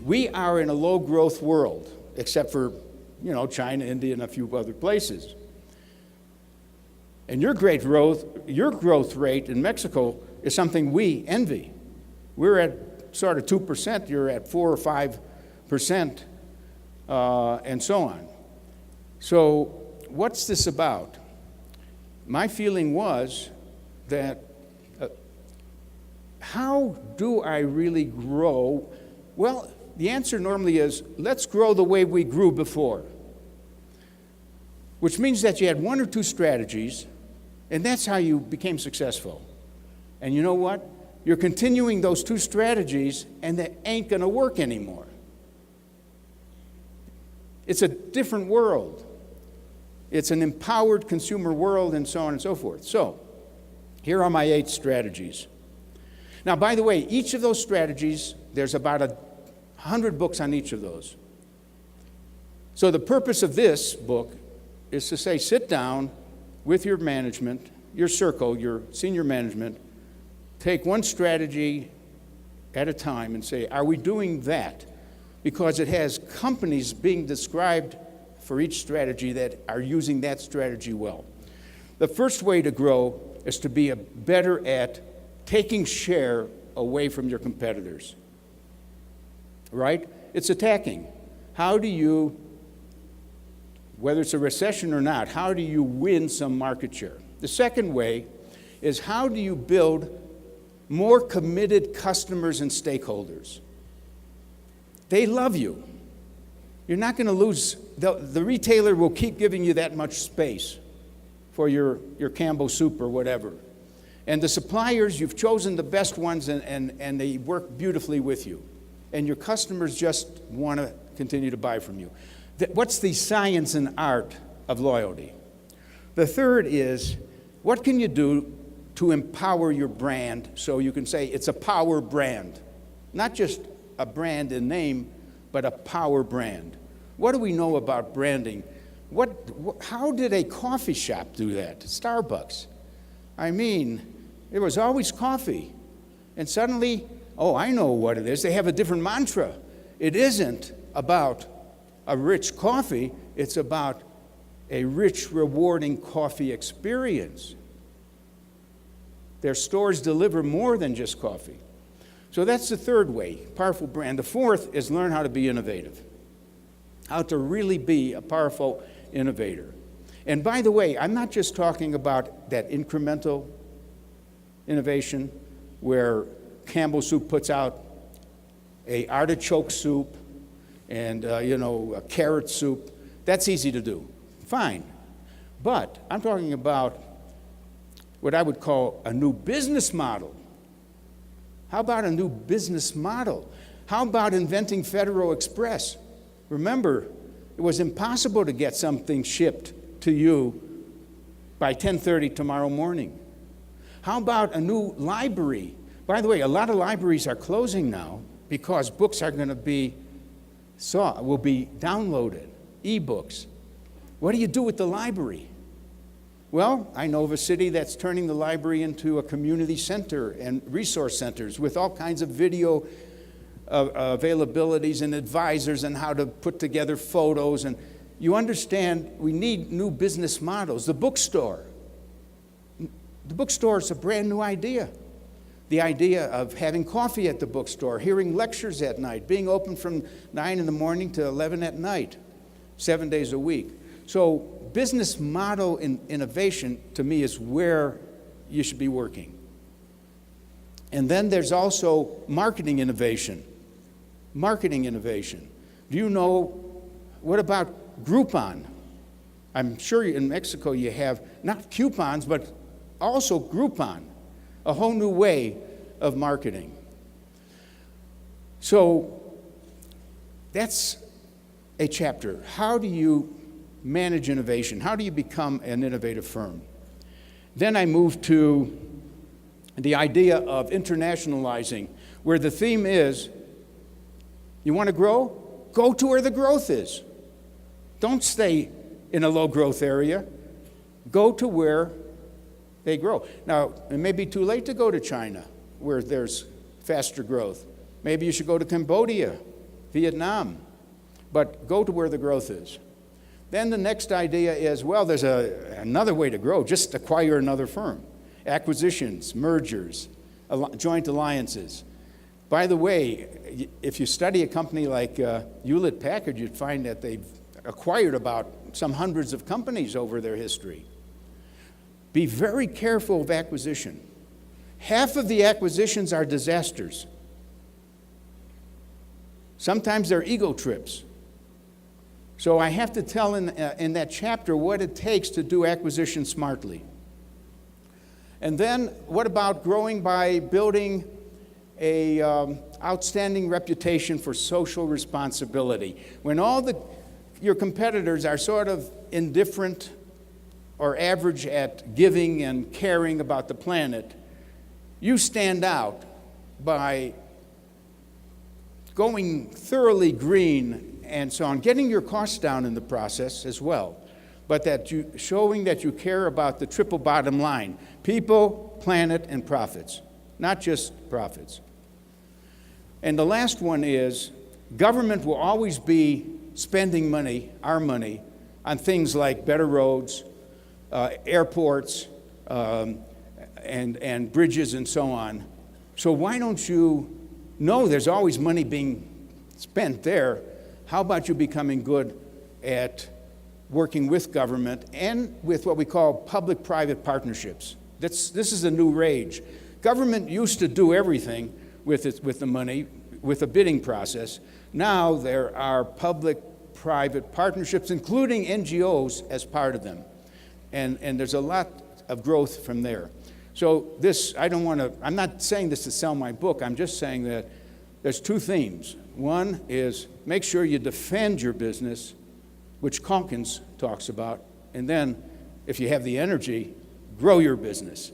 We are in a low growth world, except for, China, India, and a few other places. And your growth rate in Mexico is something we envy. We're at sort of 2%, you're at 4 or 5%, and so on. So what's this about? My feeling was that how do I really grow? Well, the answer normally is, let's grow the way we grew before. Which means that you had one or two strategies, and that's how you became successful. And you know what? You're continuing those two strategies, and they ain't going to work anymore. It's a different world. It's an empowered consumer world, and so on and so forth. So, here are my 8 strategies. Now, by the way, each of those strategies, there's about 100 books on each of those. So the purpose of this book is to say, sit down with your management, your circle, your senior management, take one strategy at a time and say, are we doing that? Because it has companies being described for each strategy that are using that strategy well. The first way to grow is to be better at taking share away from your competitors, right? It's attacking. How do you, whether it's a recession or not, how do you win some market share? The second way is how do you build more committed customers and stakeholders? They love you. You're not going to lose, the retailer will keep giving you that much space for your Campbell soup or whatever. And the suppliers, you've chosen the best ones, and they work beautifully with you. And your customers just want to continue to buy from you. What's the science and art of loyalty? The third is, what can you do to empower your brand so you can say it's a power brand? Not just a brand in name, but a power brand. What do we know about branding? How did a coffee shop do that? Starbucks. I mean, there was always coffee. And suddenly, oh, I know what it is. They have a different mantra. It isn't about a rich coffee. It's about a rich, rewarding coffee experience. Their stores deliver more than just coffee. So that's the third way, powerful brand. The fourth is learn how to be innovative, how to really be a powerful innovator. And by the way, I'm not just talking about that incremental innovation where Campbell Soup puts out a artichoke soup and a carrot soup. That's easy to do. Fine. But I'm talking about what I would call a new business model. How about a new business model? How about inventing Federal Express? Remember, it was impossible to get something shipped to you by 10:30 tomorrow morning. How about a new library? By the way, a lot of libraries are closing now because books are going to be will be downloaded, e-books. What do you do with the library? Well, I know of a city that's turning the library into a community center and resource centers with all kinds of video availabilities and advisors on how to put together photos. And you understand, we need new business models. The bookstore is a brand new idea. The idea of having coffee at the bookstore, hearing lectures at night, being open from 9 in the morning to 11 at night, 7 days a week. So business model innovation, to me, is where you should be working. And then there's also marketing innovation. Marketing innovation. Do you know, what about Groupon? I'm sure in Mexico you have not coupons, but also Groupon, a whole new way of marketing. So that's a chapter. How do you manage innovation? How do you become an innovative firm? Then I moved to the idea of internationalizing, where the theme is, you want to grow? Go to where the growth is. Don't stay in a low growth area. Go to where they grow. Now, it may be too late to go to China, where there's faster growth. Maybe you should go to Cambodia Vietnam. But go to where the growth is. Then the next idea is, well, there's another way to grow. Just acquire another firm. Acquisitions, mergers, joint alliances. By the way, if you study a company like Hewlett-Packard, you'd find that they've acquired about some hundreds of companies over their history. Be very careful of acquisition. Half of the acquisitions are disasters. Sometimes they're ego trips. So I have to tell in that chapter what it takes to do acquisition smartly. And then what about growing by building a outstanding reputation for social responsibility? When your competitors are sort of indifferent or average at giving and caring about the planet, you stand out by going thoroughly green and so on, getting your costs down in the process as well, but showing that you care about the triple bottom line: people, planet, and profits, not just profits. And the last one is, government will always be spending money, our money, on things like better roads, airports, and bridges and so on. So why don't you know there's always money being spent there? How about you becoming good at working with government and with what we call public-private partnerships? This is a new rage. Government used to do everything with the money, with a bidding process. Now there are public-private partnerships, including NGOs as part of them. And there's a lot of growth from there. So I'm not saying this to sell my book. I'm just saying that there's two themes. One is make sure you defend your business, which Calkins talks about. And then, if you have the energy, grow your business.